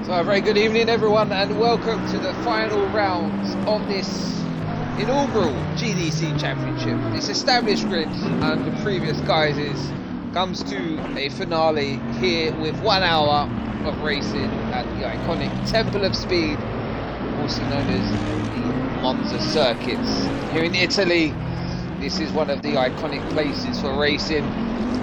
So a very good evening everyone, and welcome to the final rounds of this inaugural GT3 Championship. This established grid under previous guises comes to a finale here with 1 hour of racing at the iconic Temple of Speed, also known as the Monza circuits. Here in Italy, this is one of the iconic places for racing.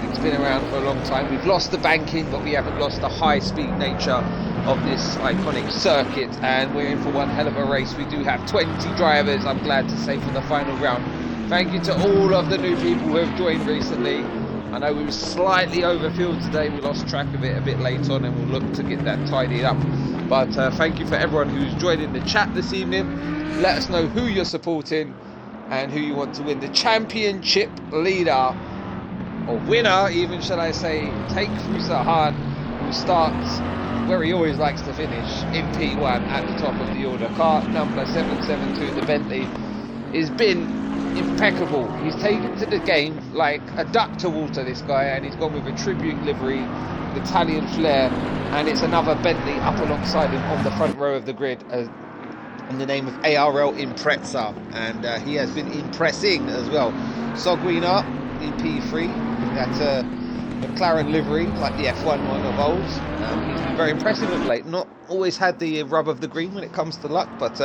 It's been around for a long time. We've lost the banking, but we haven't lost the high-speed nature of this iconic circuit, and we're in for one hell of a race. We do have 20 drivers, I'm glad to say, for the final round. Thank you to all of the new people who have joined recently. I know we were slightly overfilled today. We lost track of it a bit late on, and we'll look to get that tidied up. But thank you for everyone who's joined in the chat this evening. Let us know who you're supporting and who you want to win the championship leader, or winner even, shall I say. Take Fusahan, who starts where he always likes to finish, in P1 at the top of the order. Car number 772, the Bentley, has been impeccable. He's taken to the game like a duck to water, this guy, and he's gone with a tribute livery, Italian flair, and it's another Bentley up alongside him on the front row of the grid, in the name of ARL Impreza, and he has been impressing as well. Sogwina in P3, that McLaren livery, like the F1 one of old. He's been very impressive of late. Not always had the rub of the green when it comes to luck, but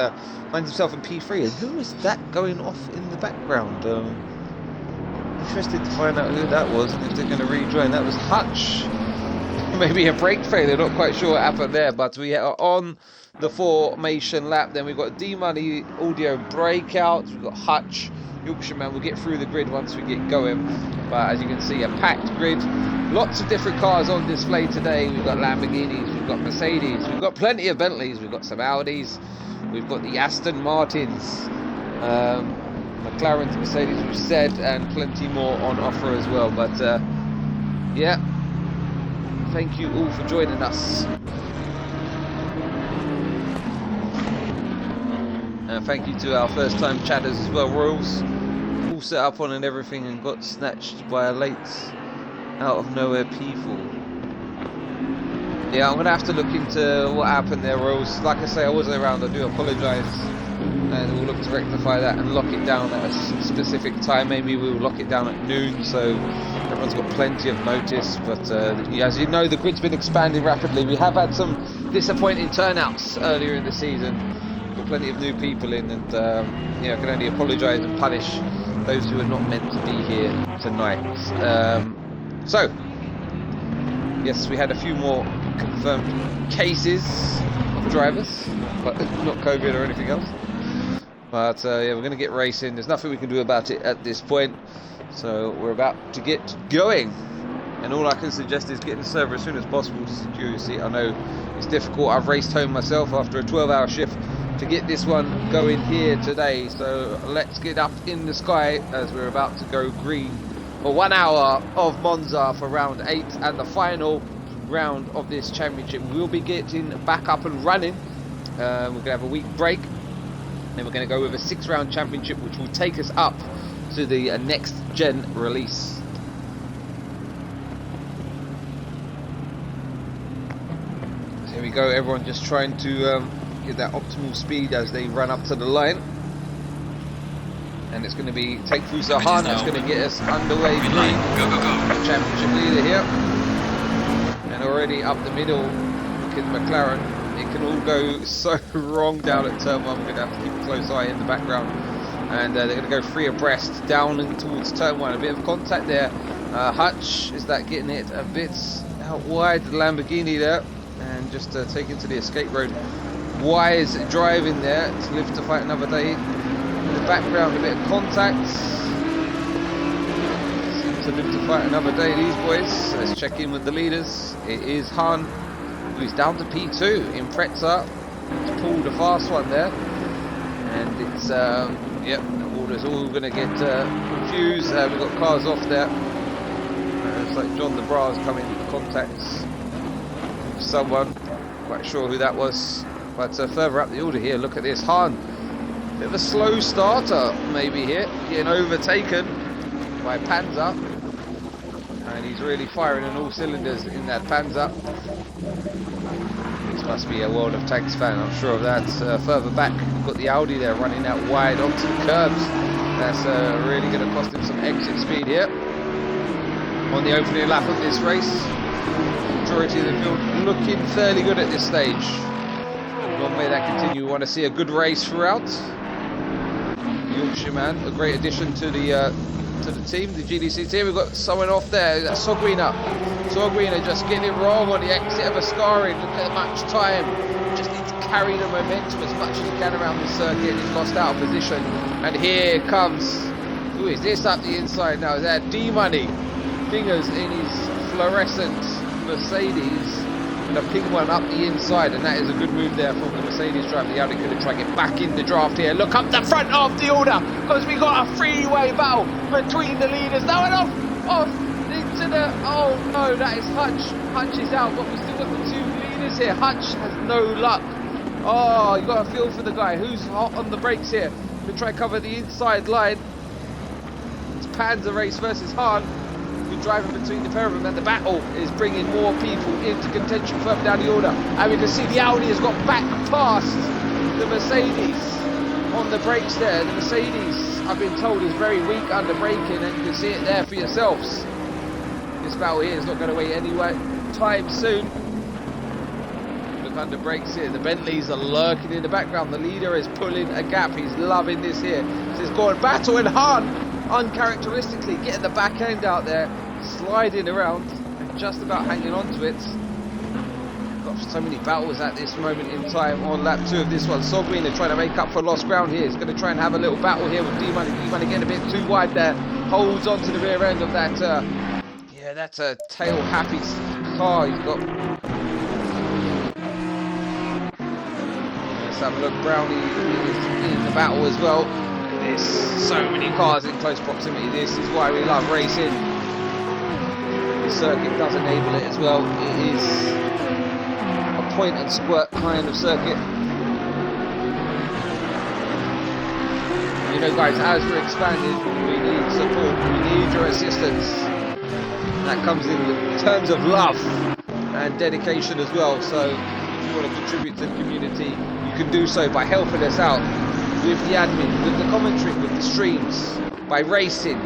finds himself in P3. And who is that going off in the background? Interested to find out who that was and if they're going to rejoin. That was Hutch. Maybe a brake failure, not quite sure what happened there, but we are on the formation lap. Then we've got D-Money audio breakouts, we've got Hutch, Yorkshireman. We'll get through the grid once we get going, but as you can see, a packed grid, lots of different cars on display today. We've got Lamborghinis, we've got Mercedes, we've got plenty of Bentleys, we've got some Audis, we've got the Aston Martins, McLarens, Mercedes, we've said, and plenty more on offer as well. But yeah, thank you all for joining us. Thank you to our first time chatters as well. Royals all set up on and everything, and got snatched by a late out of nowhere P4. Yeah, I'm going to have to look into what happened there, Royals. Like I say, I wasn't around, I do apologise, and we'll look to rectify that and lock it down at a specific time. Maybe we'll lock it down at noon, so everyone's got plenty of notice. But as you know, the grid's been expanding rapidly. We have had some disappointing turnouts earlier in the season. Got plenty of new people in, and yeah, I can only apologise and punish those who are not meant to be here tonight. So yes, we had a few more confirmed cases of drivers, but not COVID or anything else. But yeah, we're going to get racing. There's nothing we can do about it at this point, so we're about to get going. And all I can suggest is getting the server as soon as possible to secure your seat. I know it's difficult. I've raced home myself after a 12-hour shift to get this one going here today. So let's get up in the sky as we're about to go green for 1 hour of Monza for round 8 and the final round of this championship. We'll be getting back up and running. We're going to have a week break. Then we're going to go with a 6-round championship, which will take us up to the next gen release. So here we go, everyone just trying to get that optimal speed as they run up to the line. And it's going to be Take Fusahan that's going to get us underway. Go. Championship leader here. And already up the middle, look at McLaren. It can all go so wrong down at turn 1. We're going to have to keep a close eye in the background. And they're going to go free abreast down and towards turn 1. A bit of contact there. Hutch, is that getting it a bit out wide? The Lamborghini there. And just taking to the escape road. Wise driving there to live to fight another day. In the background, a bit of contact. Seems to live to fight another day, these boys. Let's check in with the leaders. It is Han, who's down to P2. Impreza pulled a fast one there. And it's, yep, the order's all going to get confused. We've got cars off there. It's like John the Bra's coming into contact with someone. Quite sure who that was. But further up the order here, look at this. Han, bit of a slow starter maybe here, getting overtaken by Panzer, and he's really firing on all cylinders in that Panzer. This must be a World of Tanks fan, I'm sure of that. Further back, we've got the Audi there running out wide onto the curbs. That's really going to cost him some exit speed here. On the opening lap of this race, majority of the field looking fairly good at this stage. Long may that continue. We want to see a good race throughout. Yorkshireman, a great addition to the team, the GDC team. We've got someone off there, that's Sogwina. Sogwina just getting it wrong on the exit of Ascari. Look at how much time. Just need to carry the momentum as much as you can around the circuit. He's lost out of position. And here comes, who is this up the inside now? Is that D-Money? Fingers in his fluorescent Mercedes. And a pink one up the inside, and that is a good move there from the Mercedes driver. The Audi could have tried to get back in the draft here. Look up the front of the order, because we got a three-way battle between the leaders. Now and off into the, oh no, that is Hutch. Hutch is out, but we still got the two leaders here. Hutch has no luck. Oh, you got a feel for the guy who's hot on the brakes here. We try to cover the inside line. It's Panzer Race versus Hahn. Driving between the pair of them, and the battle is bringing more people into contention further down the order. And we can see the Audi has got back past the Mercedes on the brakes there. The Mercedes, I've been told, is very weak under braking, and you can see it there for yourselves. This battle here is not going to wait any time soon. Look under brakes here. The Bentleys are lurking in the background. The leader is pulling a gap. He's loving this here. So it's going battle in Hahn, uncharacteristically getting the back end out there, sliding around and just about hanging on to it. Got so many battles at this moment in time on lap 2 of this one. Sogwina trying to make up for lost ground here. He's going to try and have a little battle here with D-Money. D-Money getting a bit too wide there. Holds onto the rear end of that, yeah, that's a tail happy car he's got. Let's have a look. Brownie is in the battle as well. There's so many cars in close proximity. This is why we love racing. The circuit does enable it as well. It is a point and squirt kind of circuit. You know, guys, as we're expanding, we need support, we need your assistance. That comes in terms of love and dedication as well. So if you want to contribute to the community, you can do so by helping us out with the admin, with the commentary, with the streams, by racing,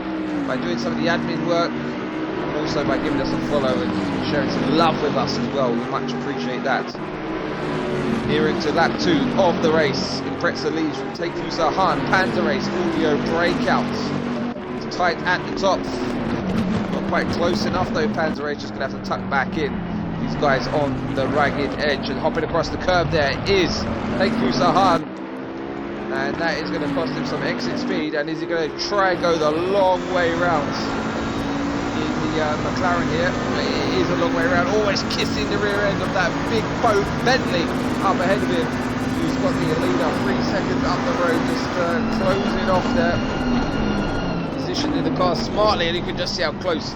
by doing some of the admin work, and also by giving us a follow and sharing some love with us as well. We much appreciate that. Here into lap 2 of the race in Pretzel leads from Take Fusa Hahn. Panzer Race audio breakouts. It's tight at the top. Not quite close enough though. Panzer Race just going to have to tuck back in. These guys on the ragged edge and hopping across the curb there is Take Fusa Hahn. And that is going to cost him some exit speed. And is he going to try and go the long way round in the McLaren here? It is a long way around, always kissing the rear end of that big boat Bentley up ahead of him, who's got the leader 3 seconds up the road, just closing off there, positioning the car smartly, and you can just see how close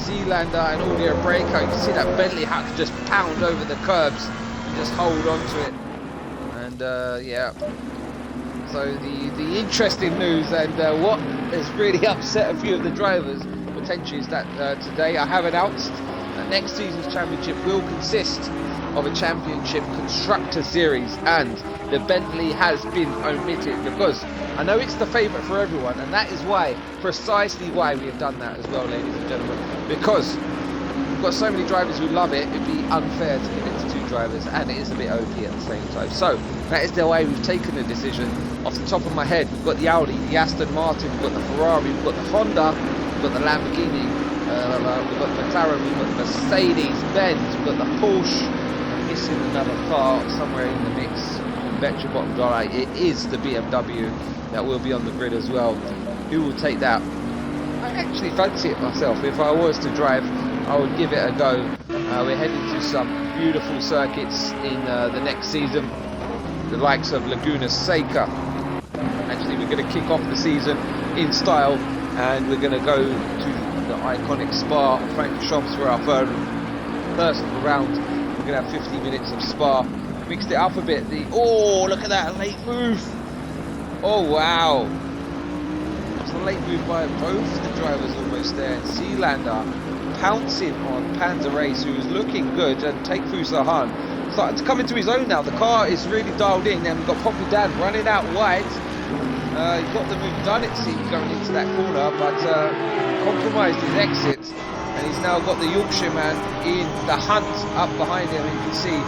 Sealander and audio breakout. You can see that Bentley had to just pound over the curbs and just hold on to it. And yeah, so the interesting news and what has really upset a few of the drivers potentially is that today I have announced that next season's championship will consist of a championship constructor series, and the Bentley has been omitted because I know it's the favourite for everyone, and that is why, precisely why we have done that as well, ladies and gentlemen, because we've got so many drivers who love it. It'd be unfair to give it to 2 drivers, and it is a bit OP at the same time. So that is the way we've taken the decision. Off the top of my head, we've got the Audi, the Aston Martin, we've got the Ferrari, we've got the Honda, we've got the Lamborghini, we've got the McLaren, we've got the Mercedes-Benz, we've got the Porsche. I'm missing another car somewhere in the mix. Bet your bottom dollar it is the BMW that will be on the grid as well. Who will take that? I actually fancy it myself. If I was to drive, I would give it a go. We're heading to some beautiful circuits in the next season, the likes of Laguna Seca. Actually, we're going to kick off the season in style, and we're going to go to the iconic Spa Francorchamps for our first round. We're going to have 50 minutes of Spa. Mixed it up a bit. Oh, look at that late move. Oh, wow. It's a late move by both the drivers almost there. And Sealander pouncing on Panzer Race, who was looking good, and Take Fusa Hahn starting to come into his own now. The car is really dialed in, and we've got Poppy Dan running out wide. He got the move done, it seems, going into that corner, but compromised his exit, and he's now got the Yorkshireman in the hunt up behind him. You can see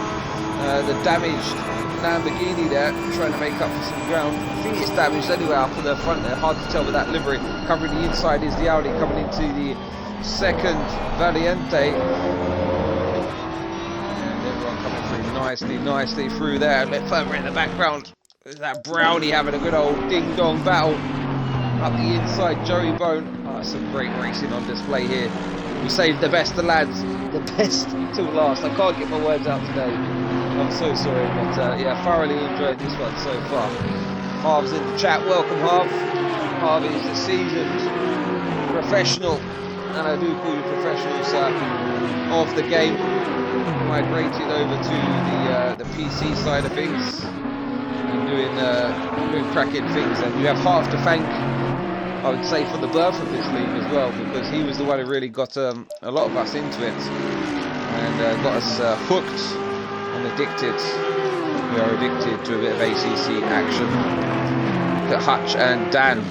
the damaged Lamborghini there, trying to make up for some ground. I think it's damaged anyway up at the front there, hard to tell with that livery. Covering the inside is the Audi, coming into the second Valiente. And everyone coming through nicely through there. A bit further in the background, there's that Brownie having a good old ding-dong battle. Up the inside, Joey Bone. Oh, some great racing on display here. We saved the best of lads, the best till last. I can't get my words out today. I'm so sorry, but yeah, thoroughly enjoyed this one so far. Harv's in the chat. Welcome, Harv. Harv is a seasoned professional, and I do call you professional, sir, of the game. Migrated over to the PC side of things and doing cracking things. And you have Harv to thank, I would say, for the birth of this league as well, because he was the one who really got a lot of us into it and got us hooked and addicted. We are addicted to a bit of ACC action. Look at Hutch and Dan,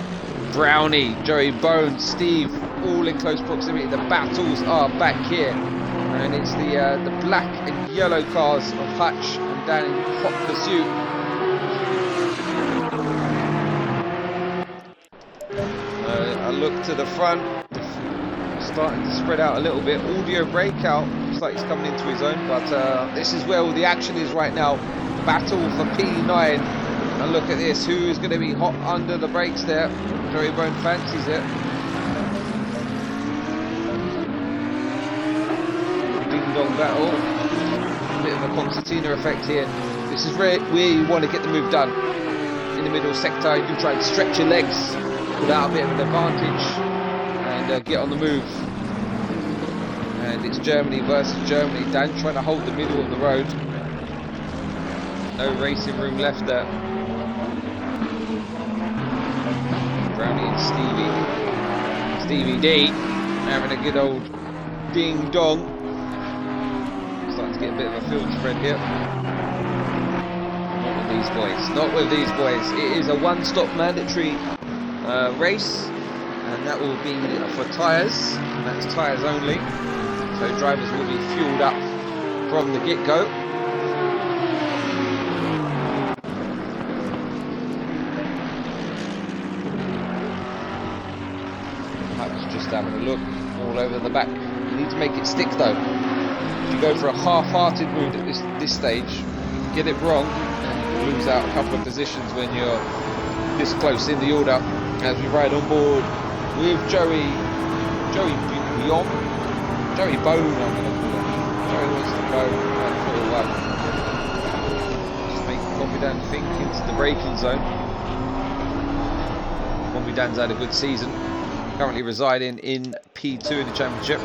Brownie, Joey Bone, Steve, all in close proximity. The battles are back here, and it's the black and yellow cars of Hutch and Dan in hot pursuit. I look to the front, starting to spread out a little bit. Audio breakout, looks like he's coming into his own, but this is where all the action is right now. Battle for P9, and look at this, who is going to be hot under the brakes there? Joey Bone fancies it. Ding dong battle, a bit of a concertina effect here. This is where you want to get the move done. In the middle sector, you can try and stretch your legs without a bit of an advantage and get on the move. And it's Germany versus Germany. Dan trying to hold the middle of the road. No racing room left there. Brownie and Stevie D having a good old ding dong. Starting to get a bit of a field spread here. Not with these boys. Not with these boys. It is a one-stop mandatory race, and that will be for tyres, and that's tyres only, so drivers will be fueled up from the get-go. Hutch just having a look all over the back. You need to make it stick though. If you go for a half-hearted move at this stage, you can get it wrong and you can lose out a couple of positions when you're this close in the order. As we ride on board with Joey Bone, I'm going to call him. Joey wants to go for just make Poppy Dan think into the braking zone. Poppy Dan's had a good season, currently residing in P2 in the championship.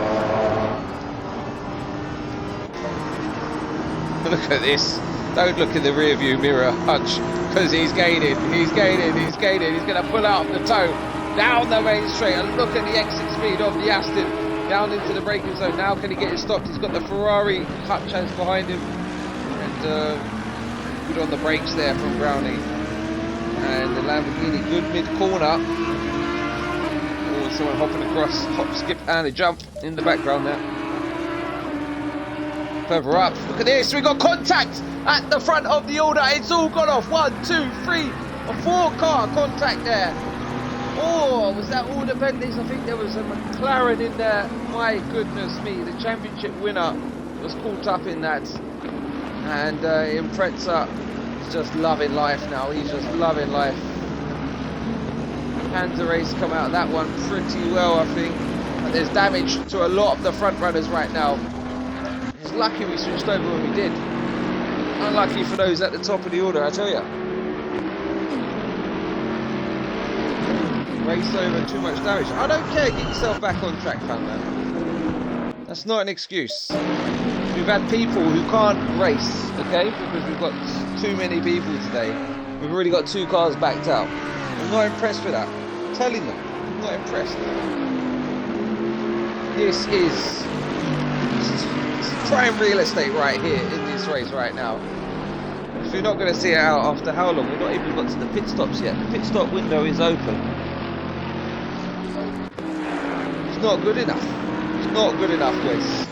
Look at this. Don't look in the rear view mirror, Hutch, because he's gaining. He's going to pull out the toe down the main straight, and look at the exit speed of the Aston down into the braking zone. Now can he get it stopped? He's got the Ferrari Hutch has behind him, and good on the brakes there from Brownie, and the Lamborghini good mid corner. Oh, someone hopping across, hop, skip and a jump in the background there. Further up, look at this, we got contact at the front of the order. It's all gone off. 1, 2, 3, a 4-car contact there. Oh, was that all the Bentleys? I think there was a McLaren in there. My goodness me, the championship winner was caught up in that. And Impreza is just loving life now. He's just loving life. Panzer Race come out of that one pretty well, I think. But there's damage to a lot of the front runners right now. It's lucky we switched over when we did. Unlucky for those at the top of the order, I tell you. Race over, too much damage. I don't care, get yourself back on track, fam, man. That's not an excuse. We've had people who can't race, okay, because we've got too many people today. We've already got 2 cars backed out. I'm not impressed with that. I'm telling them, I'm not impressed. This is prime real estate right here in this race right now. If you're not going to see it out after how long? We've not even got to the pit stops yet. The pit stop window is open. It's not good enough. It's not good enough, Wes.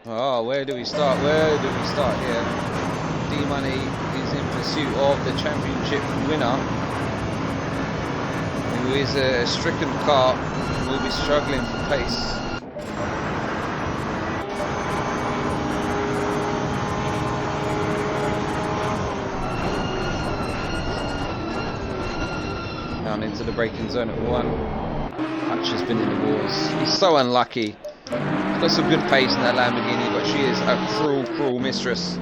Oh, where do we start? Where do we start here? D-Money is in pursuit of the championship winner, who is a stricken car and will be struggling for pace. Down into the braking zone at 1. Hutch has been in the wars. He's so unlucky. He's got some good pace in that Lamborghini, but she is a cruel, cruel mistress.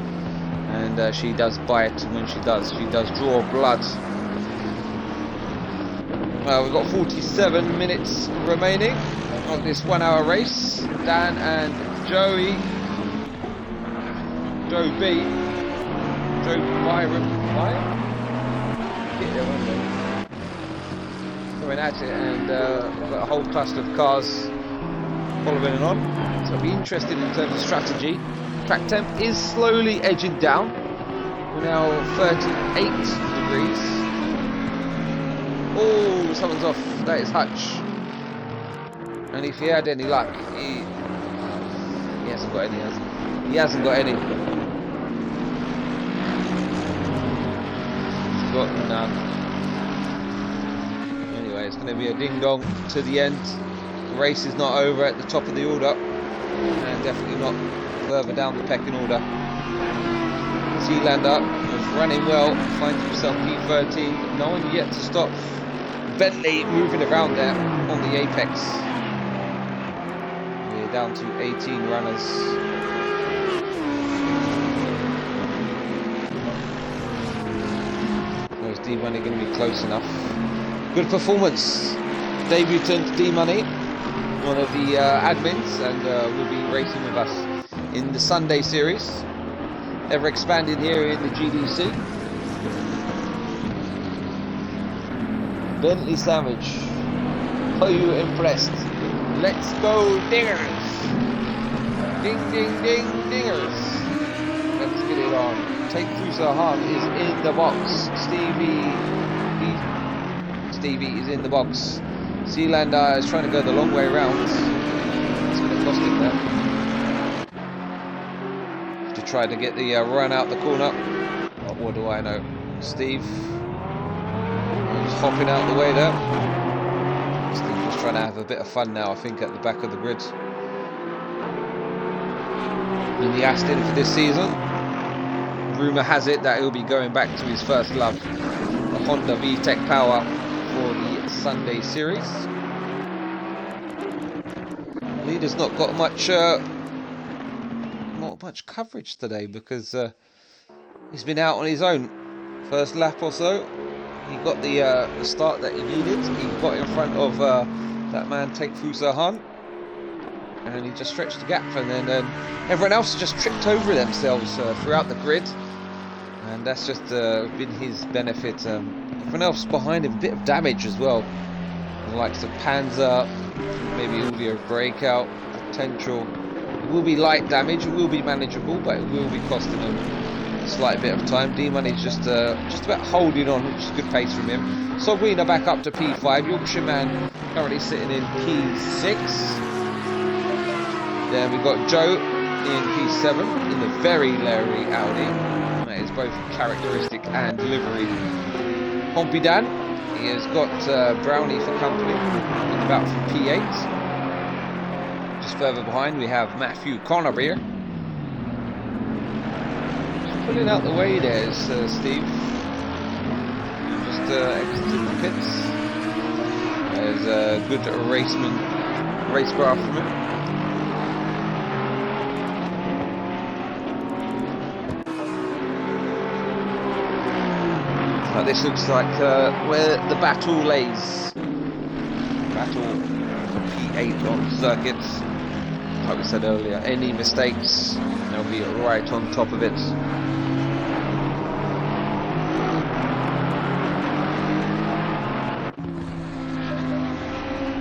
And she does bite when she does. She does draw blood. We've got 47 minutes remaining of this 1 hour race. Dan and Joey. Joe B. Joe Byron. Get there, won't they? Going at it, and we've got a whole cluster of cars following on. So I'll be interested in terms of strategy. Track temp is slowly edging down. We're now 38 degrees. Oh, someone's off. That is Hutch. And if he had any luck, he hasn't got any, has he? He hasn't got any. He's got none. Anyway, it's going to be a ding-dong to the end. The race is not over at the top of the order. And definitely not further down the pecking order. Sealander was running well, finds himself P13. No one yet to stop. Bentley moving around there on the apex. We're down to 18 runners. Was D-Money going to be close enough? Good performance. Debutant D-Money, one of the admins, and will be racing with us in the Sunday series. Ever expanding here in the GDC. Bentley Savage, are you impressed? Let's go dingers! Ding ding ding dingers! Let's get it on. Take Fusahan is in the box. Stevie is in the box. Sealander is trying to go the long way round. It's going to cost him there. To try to get the run out the corner. But what do I know? Steve just hopping out the way there. Steve just trying to have a bit of fun now, I think, at the back of the grid. In the Aston for this season. Rumour has it that he'll be going back to his first love, the Honda VTEC Power, for the Sunday series. Leader's not got much coverage today because he's been out on his own. First lap or so, he got the start that he needed. He got in front of that man Take Fusahan, and he just stretched the gap, and then everyone else just tripped over themselves throughout the grid, and that's just been his benefit. Everyone else behind him, a bit of damage as well. The likes of Panzer, maybe audio breakout, potential. It will be light damage, it will be manageable, but it will be costing him a slight bit of time. D-Money's just about holding on, which is good pace from him. Sogrina back up to P5, Yorkshire Man currently sitting in P6. Then we've got Joe in P7 in the very Larry Audi. That is both characteristic and delivery. Pompey Dan, he has got Brownie for company, in about from P8. Just further behind we have Matthew Connerbeer. Just pulling out the way there is Steve. Just exited the pits. There's a good racecraft from him. This looks like where the battle lays. Battle P8 on circuits. Like we said earlier, any mistakes, they'll be right on top of it.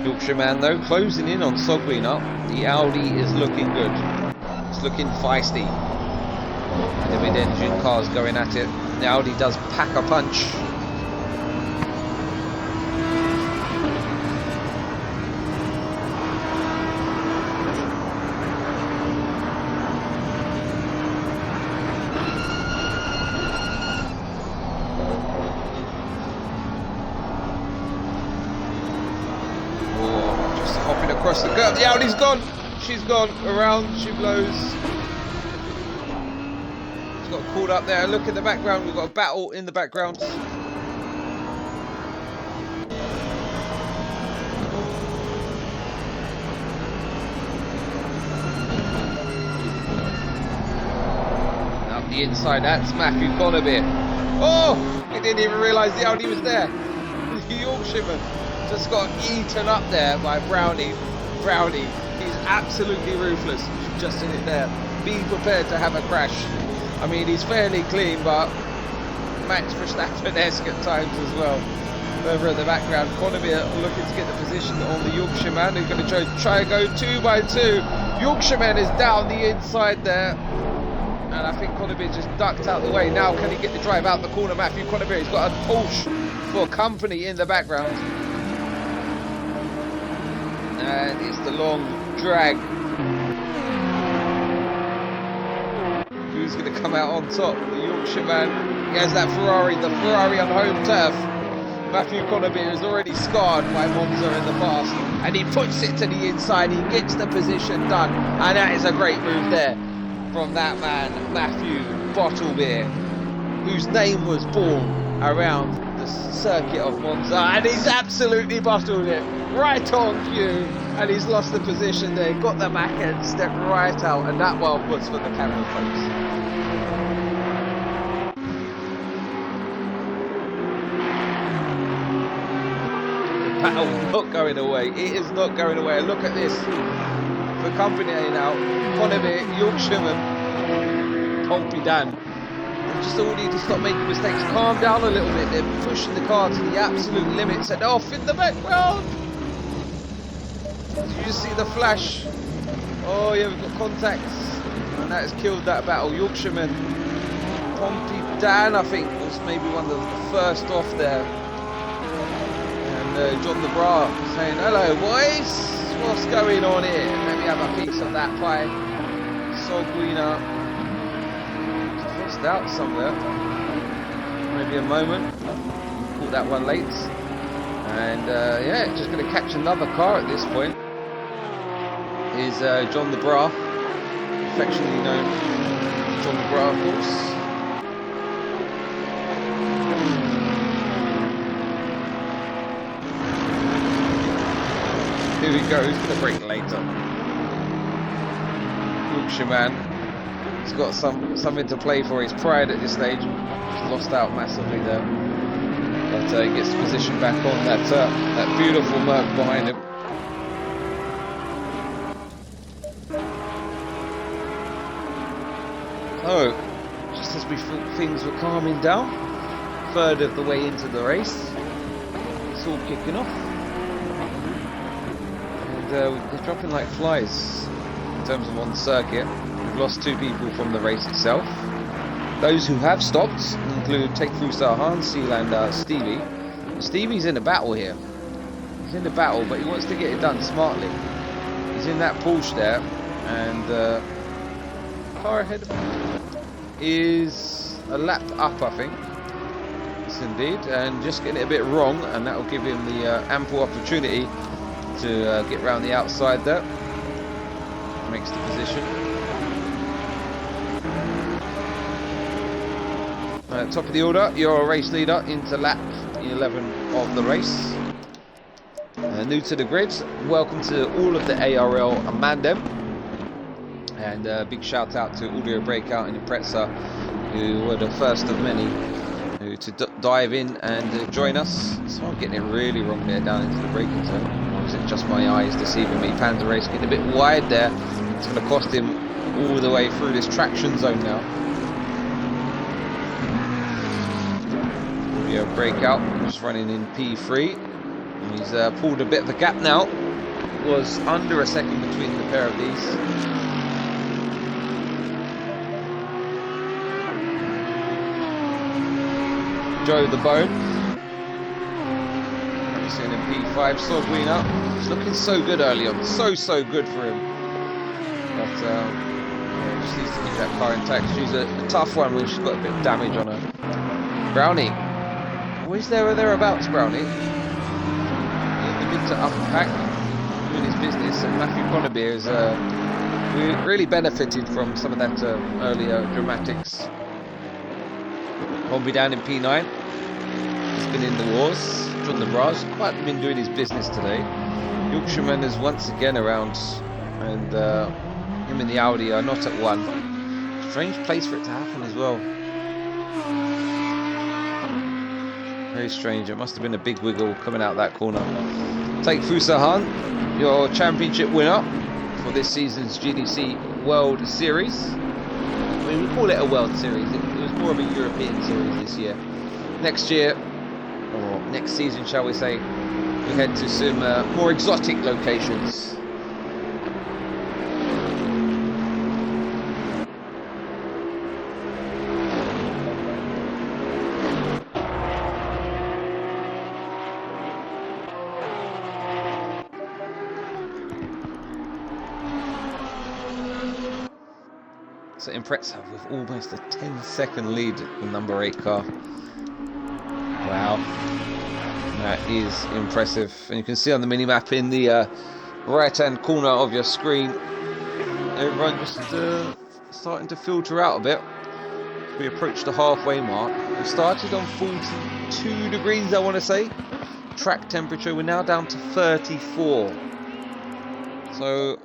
Yorkshireman though, closing in on Soglina. The Audi is looking good. It's looking feisty. The mid-engine car's going at it. The Audi does pack a punch. Across the curb, the Audi's gone. She's gone around. She blows. She's got caught up there. Look in the background. We've got a battle in the background. Up the inside, that's Matthew Connerbee. Oh, he didn't even realise the Audi was there. The Yorkshireman just got eaten up there by Brownie. Brownie, he's absolutely ruthless. Just in it there. Be prepared to have a crash. I mean, he's fairly clean, but Max Verstappen-esque at times as well. Over in the background, Connerbee looking to get the position on the Yorkshireman. He's going to try and go 2 by 2. Yorkshireman is down the inside there. And I think Connerbee just ducked out the way. Now, can he get the drive out the corner? Matthew Connerbee, he's got a Porsche for company in the background. And it's the long drag. Who's going to come out on top? The Yorkshireman. He has that Ferrari, the Ferrari on home turf. Matthew Connerbee is already scarred by Monza in the past. And he puts it to the inside. He gets the position done. And that is a great move there from that man, Matthew Bottlebee, whose name was born around the circuit of Monza. And he's absolutely bottled it. Right on cue, and he's lost the position there. Got the back end, stepped right out, and that one was for the camera folks. The battle not going away. It is not going away. Look at this. For company now, Connerbee, Yorkshireman, Pompey Dan. They just all need to stop making mistakes. Calm down a little bit. They're pushing the car to the absolute limits, and off in the background. Did you just see the flash? Oh yeah, we've got contacts, and that has killed that battle. Yorkshireman, Pompey Dan, I think, was maybe one of the first off there. And John the Bra saying, "Hello boys, what's going on here? Let me have a piece of that pie." Soglina lost out somewhere. Maybe a moment. Caught that one late. And yeah, just going to catch another car at this point. Is John the Bra, affectionately known as John the Bra, of course. Here we go, he's going to brake later. Yorkshireman, he's got something to play for. His pride at this stage. He's lost out massively there. But he gets the position back on that beautiful Merc behind him. Oh, just as we thought things were calming down, third of the way into the race, it's all kicking off. And they're dropping like flies in terms of on the circuit. We've lost 2 people from the race itself. Those who have stopped include Take Through Sahan, Seal and Stevie. Stevie's in a battle here. He's in a battle, but he wants to get it done smartly. He's in that Porsche there, and car ahead of him is a lap up, I think. Yes, indeed, and just getting it a bit wrong, and that will give him the ample opportunity to get round the outside there. Makes the position. Top of the order, your race leader into lap 11 of the race. New to the grid, welcome to all of the ARL Mandem. And big shout out to Audio Breakout and Impreza, who were the first of many to dive in and join us. So I'm getting it really wrong there down into the braking zone. Or is it just my eyes deceiving me? Panda Race getting a bit wide there. It's going to cost him all the way through this traction zone now. Audio Breakout just running in P3. He's pulled a bit of a gap now. It was under a second between the pair of these. Joe the Bone. We're seeing him P5, Sogwina. He's looking so good early on, so good for him. But yeah, just needs to keep that car intact. She's a tough one when she's got a bit of damage on her. Brownie. Always there or thereabouts, Brownie. In the mid to upper pack, doing his business, and Matthew Connebeer has really benefited from some of that earlier dramatics. Bombi down in P9. He's been in the wars. John the Bras quite been doing his business today. Yorkshireman is once again around, and him and the Audi are not at one. Strange place for it to happen as well. Very strange. It must have been a big wiggle coming out that corner. Take Fusahan, your championship winner for this season's GDC World Series. I mean, we call it a World Series. It was more of a European Series this year. Next year, or next season, shall we say, we head to some more exotic locations. So Impreza with almost a 10-second lead at the number 8 car. Wow, that is impressive. And you can see on the mini-map in the right-hand corner of your screen, everyone just starting to filter out a bit. We approach the halfway mark. We started on 42 degrees, I want to say. Track temperature, we're now down to 34. So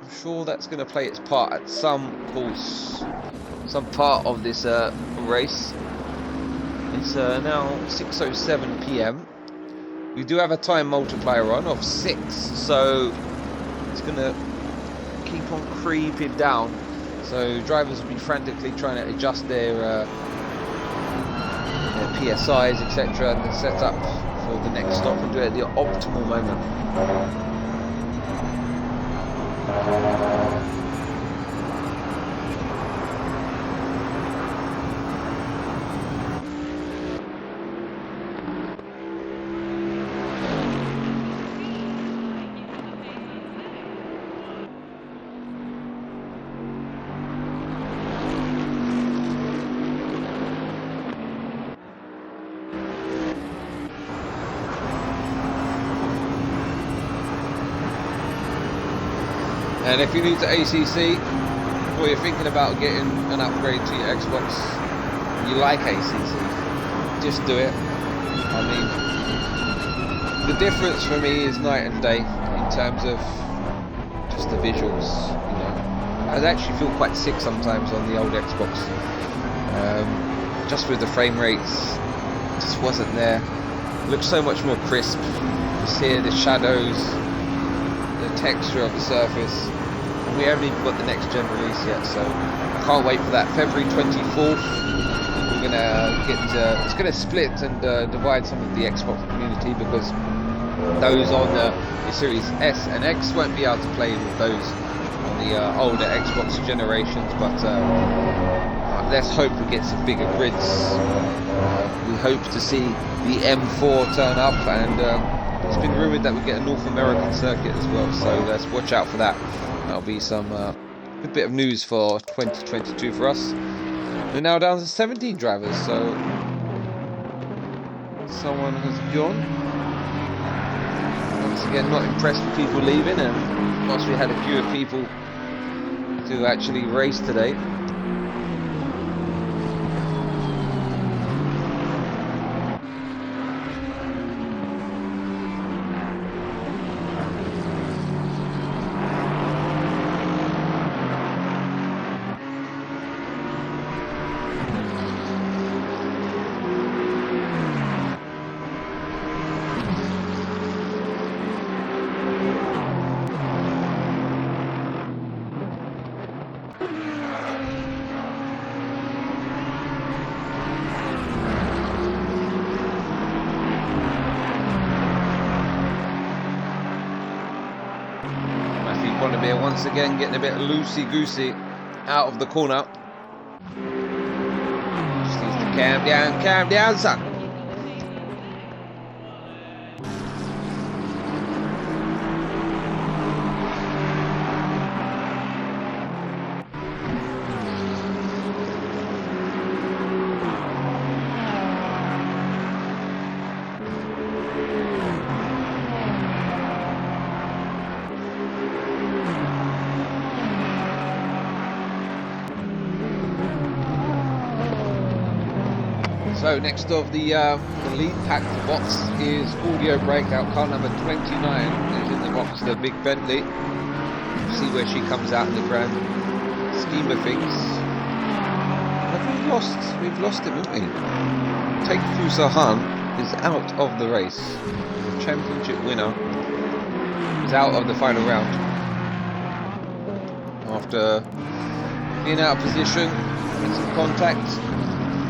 I'm sure that's going to play its part at some course, some part of this race. It's now 6:07 p.m. We do have a time multiplier on of 6, so it's going to keep on creeping down. So drivers will be frantically trying to adjust their PSIs, etc., and set up for the next stop and do it at the optimal moment. And if you're new to ACC, or you're thinking about getting an upgrade to your Xbox, you like ACC, just do it. I mean, the difference for me is night and day in terms of just the visuals. You know, I actually feel quite sick sometimes on the old Xbox, just with the frame rates. It just wasn't there. It looks so much more crisp. Just here, the shadows, the texture of the surface. We haven't even got the next gen release yet, so I can't wait for that. February 24th, we're gonna get. It's gonna split and divide some of the Xbox community, because those on the Series S and X won't be able to play with those on the older Xbox generations. But let's hope we get some bigger grids. We hope to see the M4 turn up, and it's been rumoured that we get a North American circuit as well. So let's watch out for that. That'll be some good bit of news for 2022 for us. We're now down to 17 drivers, so someone has gone. Once again, not impressed with people leaving, and whilst we had a few people to actually race today. We're once again getting a bit loosey-goosey out of the corner. Just needs to calm down, son. So next of the lead pack box is audio breakout car number 29 is in the box, the big Bentley. See where she comes out in the grand scheme of things. Have we lost? We've lost him, haven't we? Take Fusahan is out of the race. The championship winner is out of the final round after being out of position, getting some contact.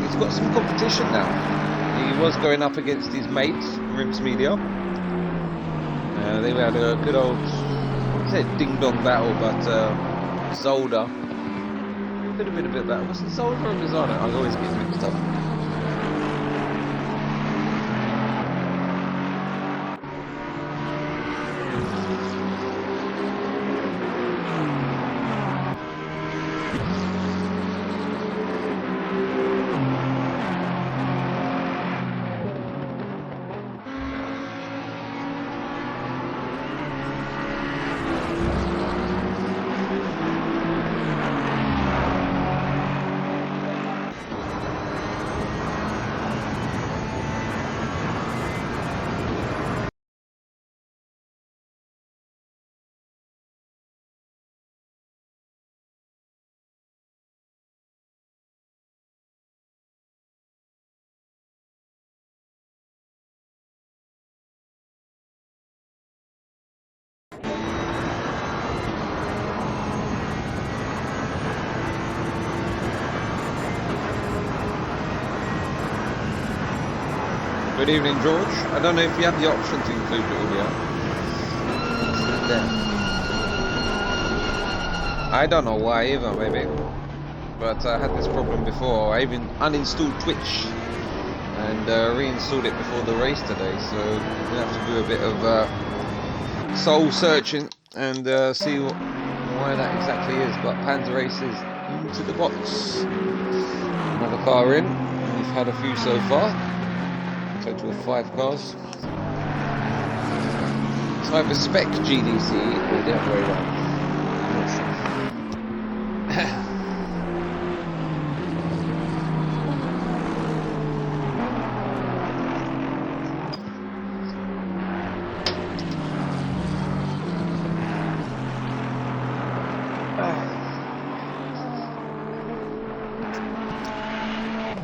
He's got some competition now. He was going up against his mate, Rims Media. They had a good old, I said ding-dong battle, but Zolder. Could have been a bit better. Was it Zolder or Lozano? I always get mixed up. Good evening, George. I don't know if you have the option to include the audio. I don't know why either, maybe. But I had this problem before. I even uninstalled Twitch and reinstalled it before the race today. So we have to do a bit of soul searching and see why that exactly is. But Panzer Race is into the box. Another car in. We've had a few so far. Total of 5 cars. It's either spec GDC or the other way around. I'm not sure.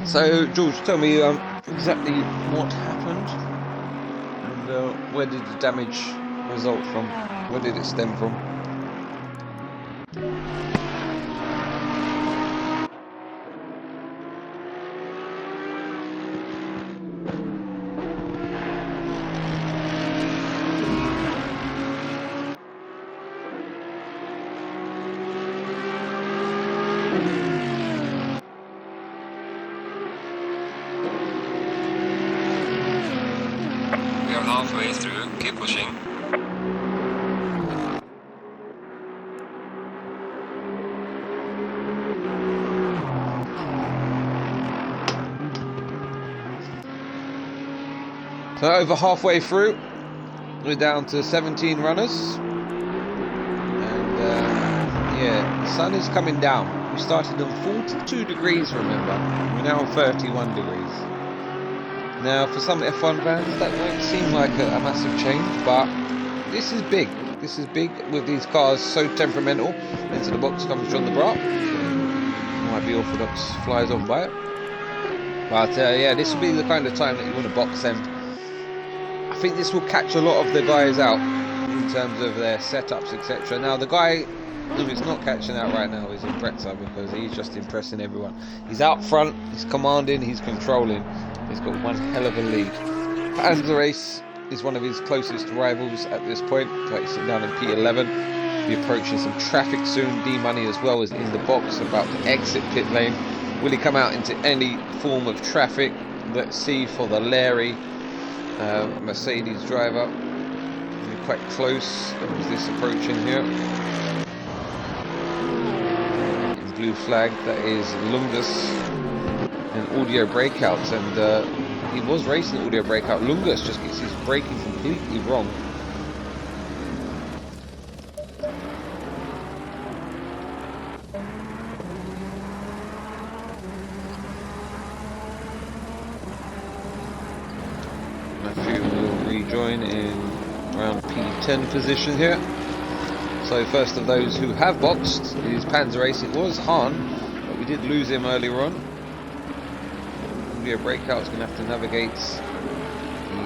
So, George, tell me exactly what happened and where did the damage result from? Where did it stem from? Halfway through, keep pushing. So over halfway through, we're down to 17 runners. And yeah, the sun is coming down. We started on 42 degrees, remember. We're now on 31 degrees. Now, for some F1 fans, that won't seem like a massive change, but this is big. This is big with these cars so temperamental. Into the box comes John the Brat. Might be orthodox, flies on by it. But yeah, this will be the kind of time that you want to box end. I think this will catch a lot of the guys out in terms of their setups, etc. Now, the guy who is not catching out right now is Impreza, because he's just impressing everyone. He's out front, he's commanding, he's controlling. He's got one hell of a lead. Panzer Race is one of his closest rivals at this point. Like sitting down in P11. Be approaching some traffic soon. D-Money as well is in the box, about to exit pit lane. Will he come out into any form of traffic? Let's see for the Larry Mercedes driver. We're quite close. Who's this approaching here? Blue flag, that is Lungus and Audio Breakouts, and he was racing Audio Breakout. Lungus just gets his braking completely wrong. Matthew will rejoin in around P10 position here. So first of those who have boxed is Panzer Race. It was Han, but we did lose him earlier on. Audio Breakout's going to have to navigate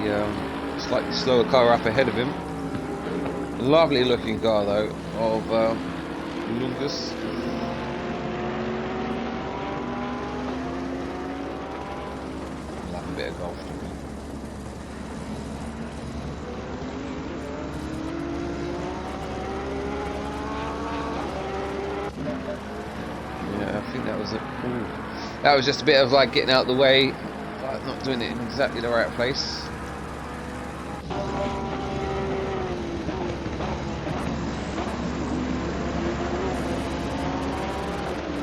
the slightly slower car up ahead of him. Lovely looking car though of Lungus. Love a bit of golf. I think that was that was just a bit of like getting out of the way, like not doing it in exactly the right place.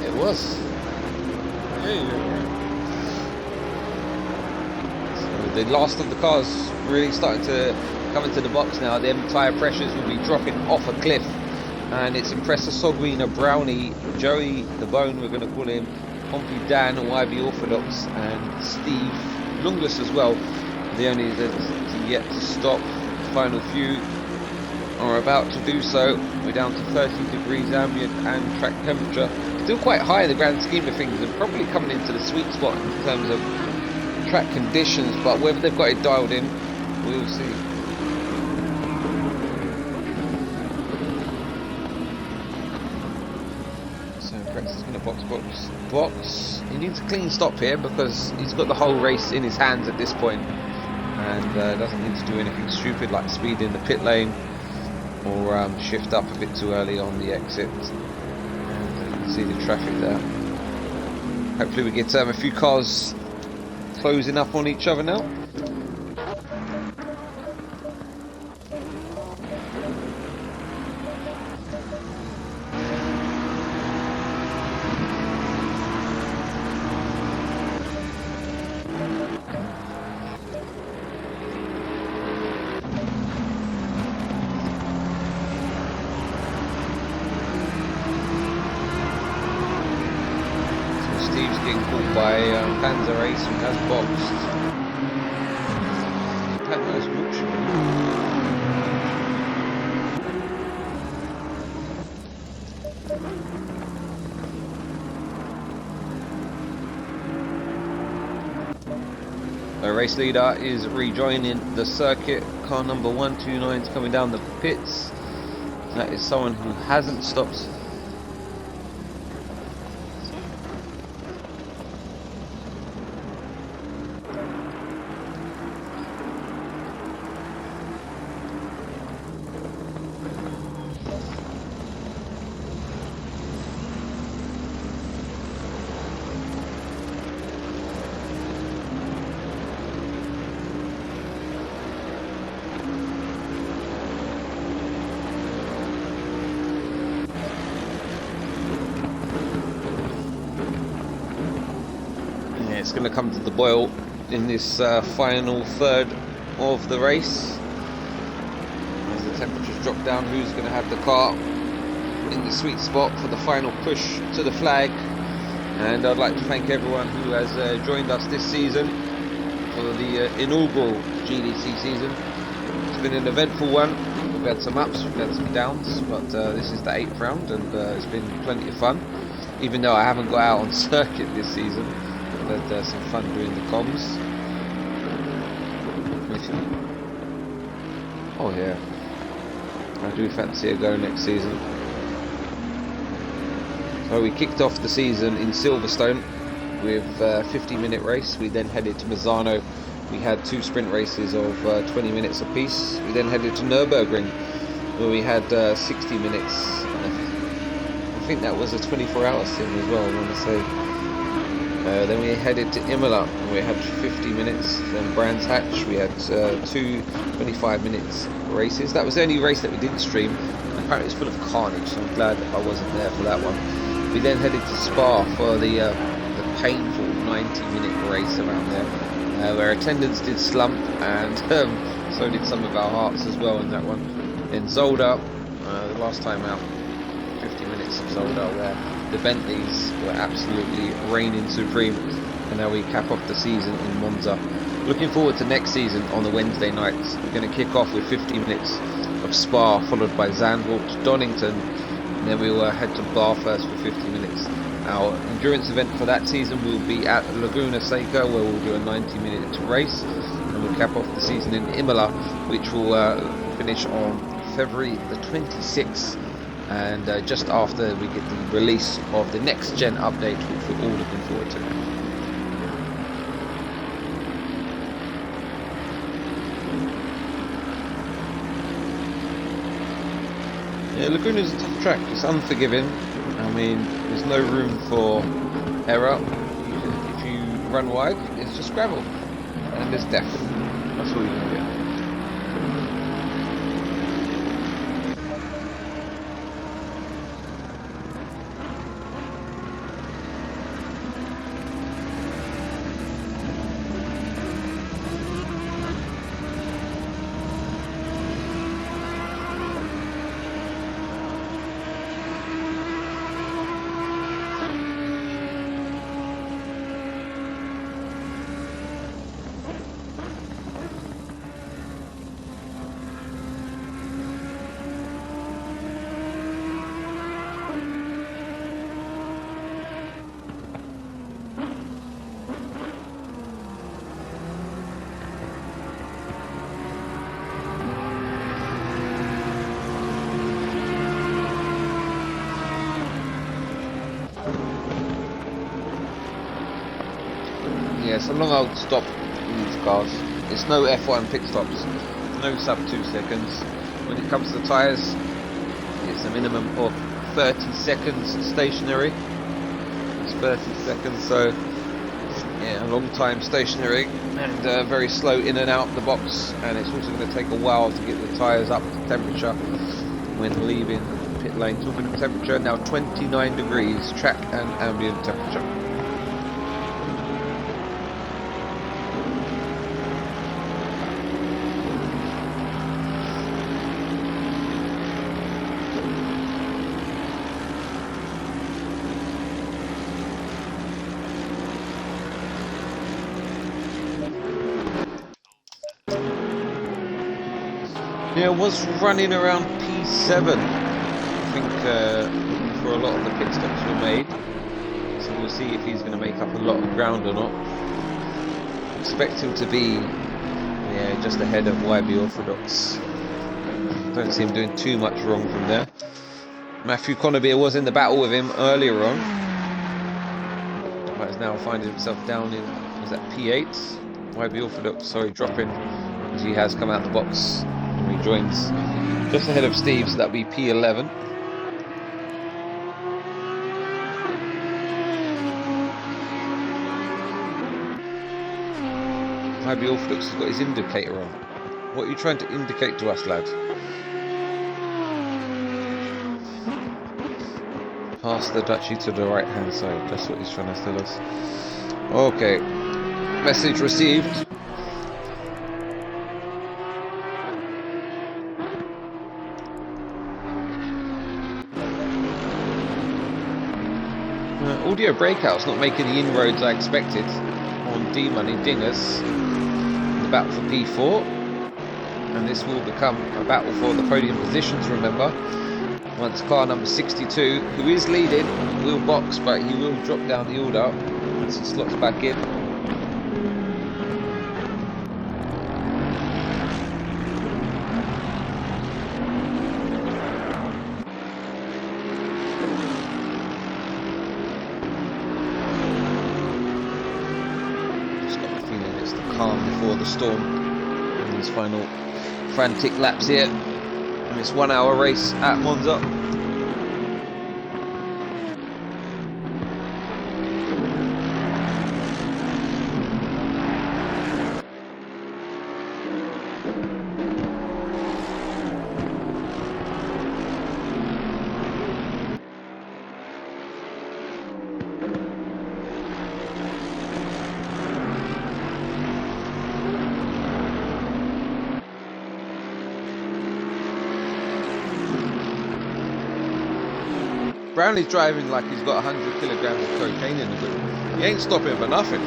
It was. So the last of the cars really starting to come into the box now. The tyre pressures will be dropping off a cliff. And it's Impressor Sogwina, Brownie, Joey the Bone, we're going to call him, Pompey Dan, YB Orthodox, and Steve Lungus as well. The only that's yet to stop. Final few are about to do so. We're down to 30 degrees ambient and track temperature. Still quite high in the grand scheme of things, and probably coming into the sweet spot in terms of track conditions, but whether they've got it dialed in, we'll see. Is going to box. He needs a clean stop here because he's got the whole race in his hands at this point, and doesn't need to do anything stupid like speed in the pit lane or shift up a bit too early on the exit. And you can see the traffic there. Hopefully we get a few cars closing up on each other now. Steve's getting caught by Panzer Race, who has boxed. Panzer's the race leader is rejoining the circuit. Car number 129 is coming down the pits. That is someone who hasn't stopped. It's going to come to the boil in this final third of the race. As the temperatures drop down, who's going to have the car in the sweet spot for the final push to the flag? And I'd like to thank everyone who has joined us this season for the inaugural GDC season. It's been an eventful one. We've had some ups, we've had some downs, but this is the 8th round and it's been plenty of fun. Even though I haven't got out on circuit this season, I've had some fun doing the comms. Oh yeah, I do fancy a go next season. So we kicked off the season in Silverstone with a 50-minute race. We then headed to Misano. We had 2 sprint races of 20 minutes apiece. We then headed to Nürburgring where we had 60 minutes. I think that was a 24-hour sim as well, I want to say. Then we headed to Imola, and we had 50 minutes. Then Brands Hatch, we had two 25 minutes races. That was the only race that we didn't stream. Apparently it's full of carnage, so I'm glad I wasn't there for that one. We then headed to Spa for the painful 90-minute race around there, where attendance did slump, and so did some of our hearts as well in that one. Then Zolder, the last time out, 50 minutes of Zolder, where the Bentleys were absolutely reigning supreme, and now we cap off the season in Monza. Looking forward to next season on the Wednesday nights. We're going to kick off with 50 minutes of Spa, followed by Zandvoort, Donington, and then we will head to Bathurst for 50 minutes. Our endurance event for that season will be at Laguna Seca, where we'll do a 90-minute race, and we'll cap off the season in Imola, which will finish on February the 26th, and just after we get the release of the next gen update, which we're all looking forward to. Yeah, Laguna's a tough track. It's unforgiving. I mean, there's no room for error. If you run wide, it's just gravel, and there's death. That's all you can get. Yeah, it's a long old stop in these cars. It's no F1 pit stops, no sub 2 seconds. When it comes to the tyres, it's a minimum of 30 seconds stationary. It's 30 seconds, so yeah, a long time stationary, and very slow in and out the box. And it's also going to take a while to get the tyres up to temperature when leaving pit lane. Talking of temperature, now 29 degrees, track and ambient temperature. Yeah, was running around P7, I think, for a lot of the pit stops were made. So we'll see if he's going to make up a lot of ground or not. Expect him to be, yeah, just ahead of YB Orthodox. Don't see him doing too much wrong from there. Matthew Connebier was in the battle with him earlier on, but is now finding himself down in, was that P8? YB Orthodox, sorry, dropping, as he has come out the box. He joins just ahead of Steve, so that'll be P11. YB Orthodox has got his indicator on. What are you trying to indicate to us, lad? Pass the duchy to the right hand side, that's what he's trying to tell us. Okay, message received. Audio Breakout's not making the inroads I expected on D-Money Dingers in the battle for P4, and this will become a battle for the podium positions, remember, once car number 62, who is leading, will box, but he will drop down the order once he slots back in. Calm before the storm in these final frantic laps here. in this 1 hour race at Monza. Brownlee's driving like he's got 100 kilograms of cocaine in the boot. He ain't stopping for nothing.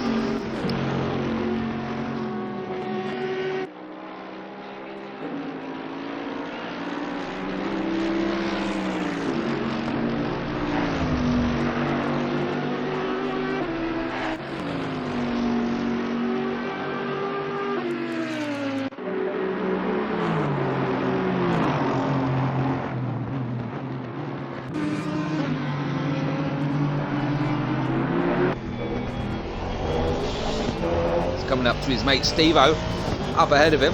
Coming up to his mate Steve-O, up ahead of him.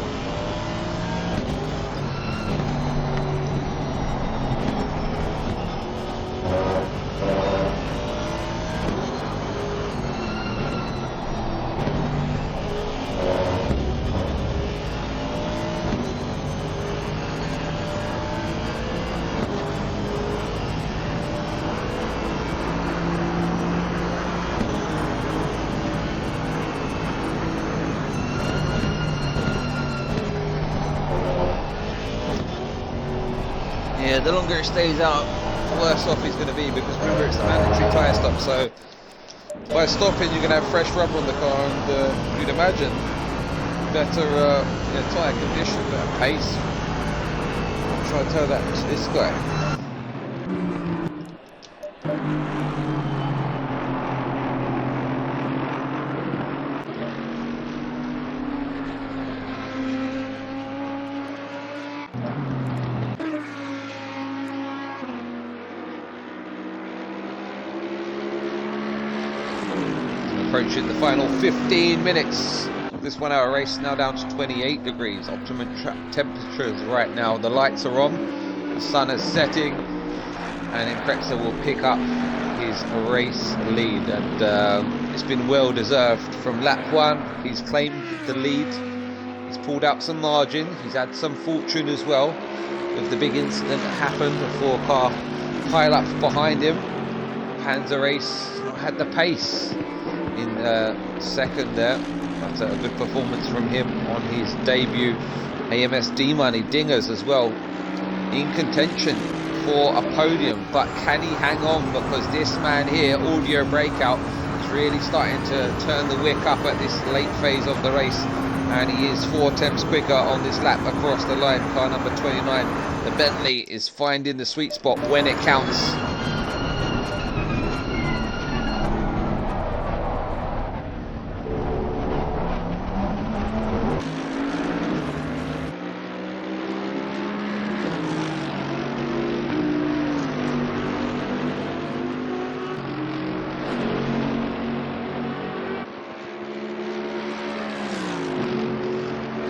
Yeah, the longer it stays out, the worse off he's going to be, because remember it's a mandatory tyre stop, so by stopping you're going to have fresh rubber on the car, and you'd imagine better tyre condition, better pace. Try to tell that to this guy. Approaching the final 15 minutes of this 1 hour race, now down to 28 degrees. Optimum temperatures right now. The lights are on, the sun is setting, and Impreza will pick up his race lead. And it's been well deserved from lap 1. He's claimed the lead, he's pulled out some margin, he's had some fortune as well with the big incident that happened, the 4-car pile-up behind him. Panzer Race not had the pace in second there, but a good performance from him on his debut. AMSD money dingers as well, in contention for a podium, but can he hang on? Because this man here, Audio Breakout, is really starting to turn the wick up at this late phase of the race, and he is 4 tenths quicker on this lap across the line. Car number 29, the Bentley, is finding the sweet spot when it counts.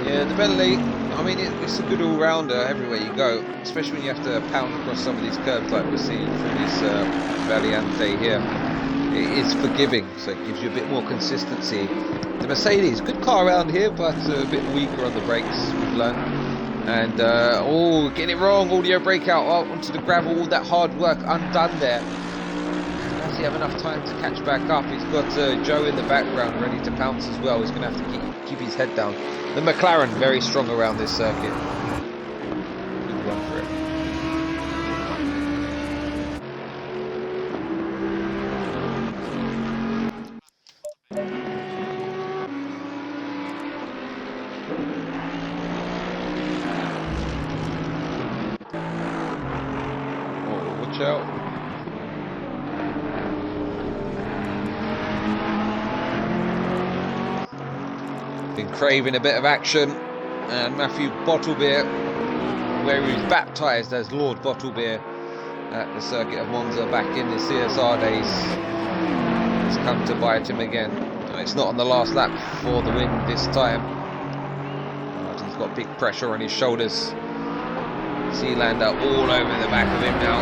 Yeah, the Bentley, I mean, it's a good all-rounder everywhere you go, especially when you have to pound across some of these curves like we're seeing through this Valiante here. It is forgiving, so it gives you a bit more consistency. The Mercedes, good car around here, but a bit weaker on the brakes, we've learned. And, getting it wrong, Audio Breakout onto the gravel, all that hard work undone there. Does he have enough time to catch back up? He's got Joe in the background ready to pounce as well. He's going to have to keep his head down. The McLaren, very strong around this circuit. Good run for it. Oh, watch out. Been craving a bit of action, and Matthew Bottlebeer, where he was baptised as Lord Bottlebeer at the circuit of Monza back in the CSR days, has come to bite him again. And it's not on the last lap for the win this time. Martin's got big pressure on his shoulders Sealander all over the back of him now.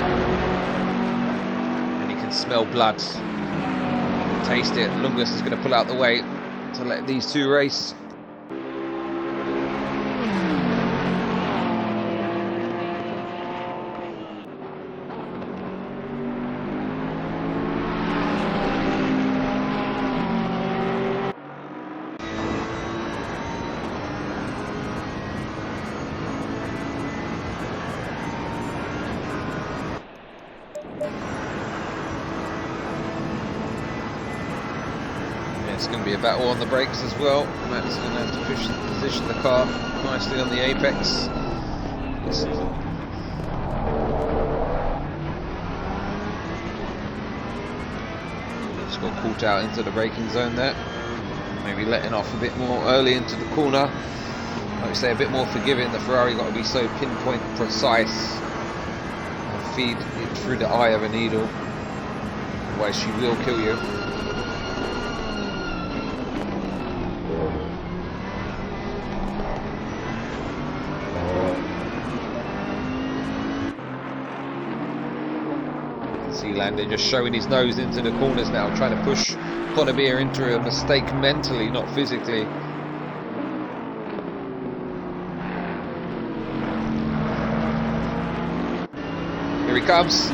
And he can smell blood. Taste it. Lungus is going to pull out the way to let these two race. It's going to be a battle on the brakes as well. Matt's going to have to position the car nicely on the apex. Just got caught out into the braking zone there. Maybe letting off a bit more early into the corner. Like we say, a bit more forgiving. The Ferrari got to be so pinpoint precise and feed it through the eye of a needle. Otherwise she will kill you. Sealander just showing his nose into the corners now, trying to push Conabia into a mistake mentally, not physically. Here he comes.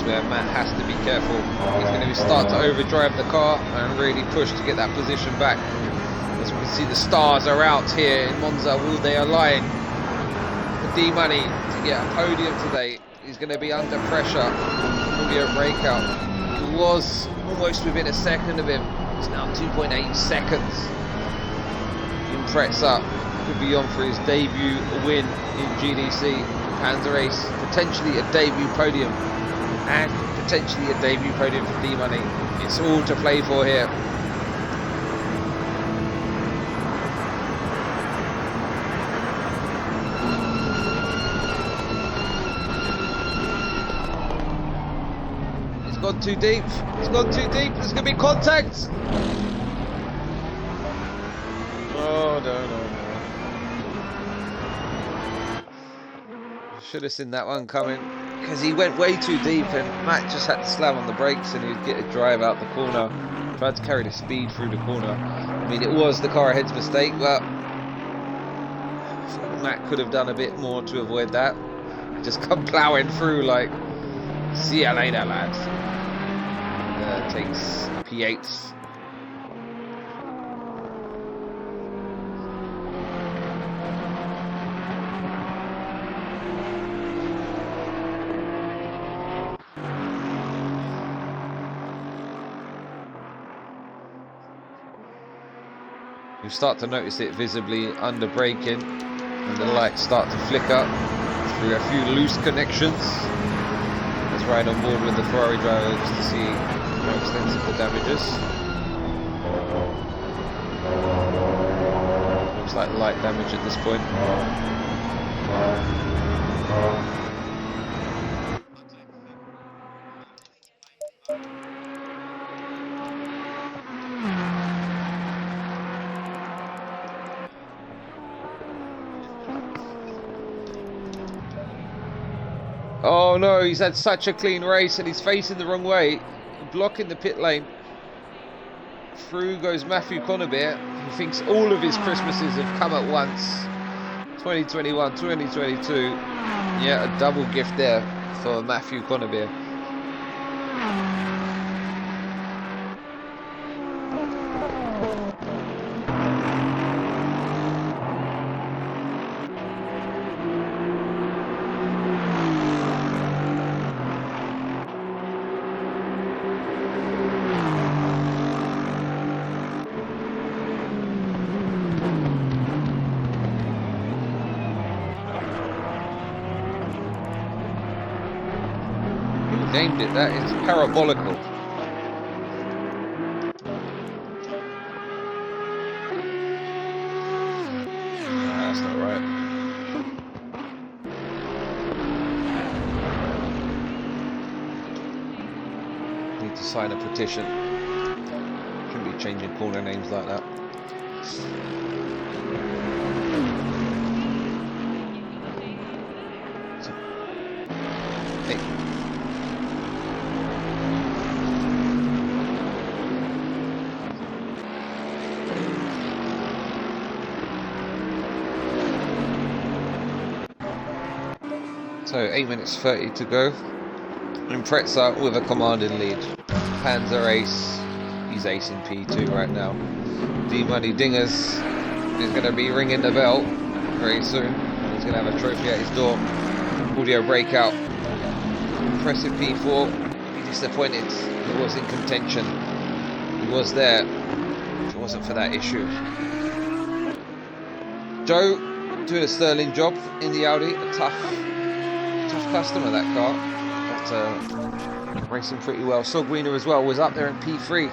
Where Matt has to be careful. He's going to start to overdrive the car and really push to get that position back. As we can see, the stars are out here in Monza. Will they align? The D-Money to get a podium today. He's going to be under pressure. Will be a breakout. He was almost within a second of him. It's now 2.8 seconds. Imprets up. Could be on for his debut win in GDC. Panzer Race, potentially a debut podium. And potentially a debut podium for D-Money. It's all to play for here. It's gone too deep. It's gone too deep. There's going to be contact. Oh, no. Should have seen that one coming. Because he went way too deep and Matt just had to slam on the brakes and he'd get a drive out the corner. Tried to carry the speed through the corner. I mean, it was the car ahead's mistake, but Matt could have done a bit more to avoid that. Just come ploughing through like, see ya later, lads. Takes P8. You start to notice it visibly under braking, and the lights start to flicker through a few loose connections. Let's ride on board with the Ferrari driver just to see how extensive the damage is. Looks like light damage at this point. Oh no, he's had such a clean race and he's facing the wrong way, blocking the pit lane. Through goes Matthew Conabia, who thinks all of his Christmases have come at once. 2021, 2022. Yeah, a double gift there for Matthew Conabia. Named it that, it's parabolical. need to sign a petition. Shouldn't be changing corner names like that. Hey. So 8 minutes 30 to go. And Pretzer with a commanding lead. Panzer Ace, he's ace in P2 right now. D-Money Dingers is going to be ringing the bell very soon. He's going to have a trophy at his door. Audio breakout. Impressive P4. Be disappointed. He was in contention. He was there. If it wasn't for that issue. Joe doing a sterling job in the Audi. A tough customer, that car. But racing pretty well. Sogwiener as well was up there in P3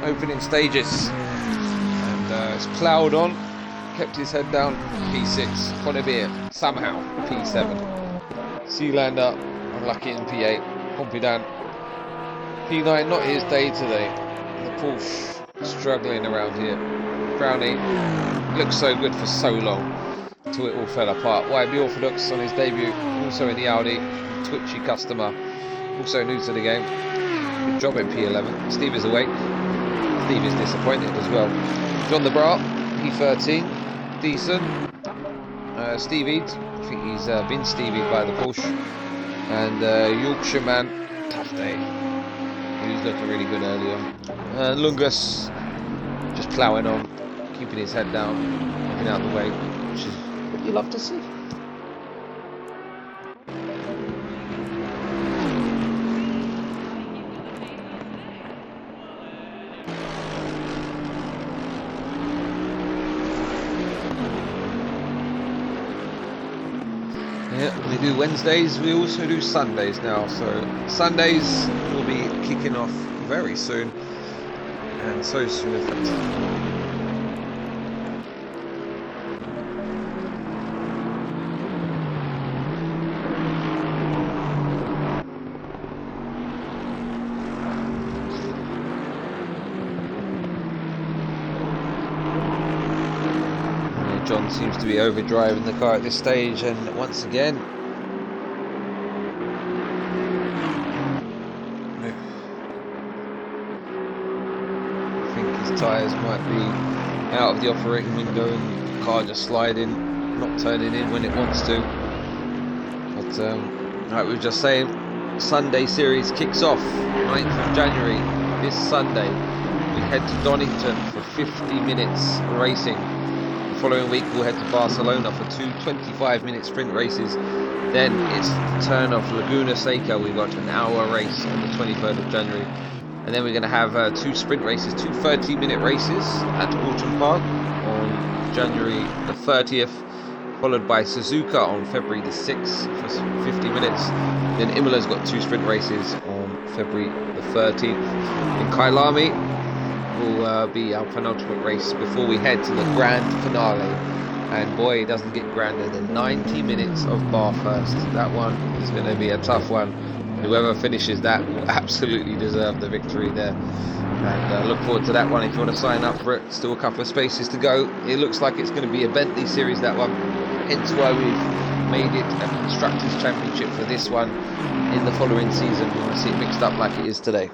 opening stages, and it's ploughed on, kept his head down. P6, Conabir somehow P7, Sealander unlucky in P8, Pompidou P9, not his day today. The Porsche struggling around here. Brownie looked so good for so long until it all fell apart. YB Orthodox on his debut, also in the Audi, twitchy customer, also new to the game. Good job in P11. Steve is awake. Steve is disappointed as well. John the Bra, P13, decent. Steve Eads, I think he's been Stevie by the Porsche. And Yorkshire man, tough day. He was looking really good early on. Lungus just ploughing on, keeping his head down, looking out the way, which is what you love to see. Yeah, we do Wednesdays, we also do Sundays now, so Sundays will be kicking off very soon, and so soon in fact. John seems to be overdriving the car at this stage, and once again I think his tyres might be out of the operating window and the car just sliding, not turning in when it wants to. But like we were just saying, Sunday series kicks off 9th of January this Sunday. We head to Donington for 50 minutes racing. Following week we'll head to Barcelona for two 25-minute sprint races. Then it's the turn of Laguna Seca. We've got an hour race on the 23rd of January, and then we're going to have two sprint races, two 30-minute races at Autumn Park on January the 30th, followed by Suzuka on February the 6th for 50 minutes. Then Imola's got two sprint races on February the 13th. In Kailami will be our penultimate race before we head to the grand finale, and boy, it doesn't get grander than 90 minutes of Bathurst. That one is going to be a tough one. Whoever finishes that will absolutely deserve the victory there, and look forward to that one. If you want to sign up for it, still a couple of spaces to go. It looks like it's going to be a Bentley series, that one, hence why we've made it a Constructors' Championship for this one. In the following season we want to see it mixed up like it is today.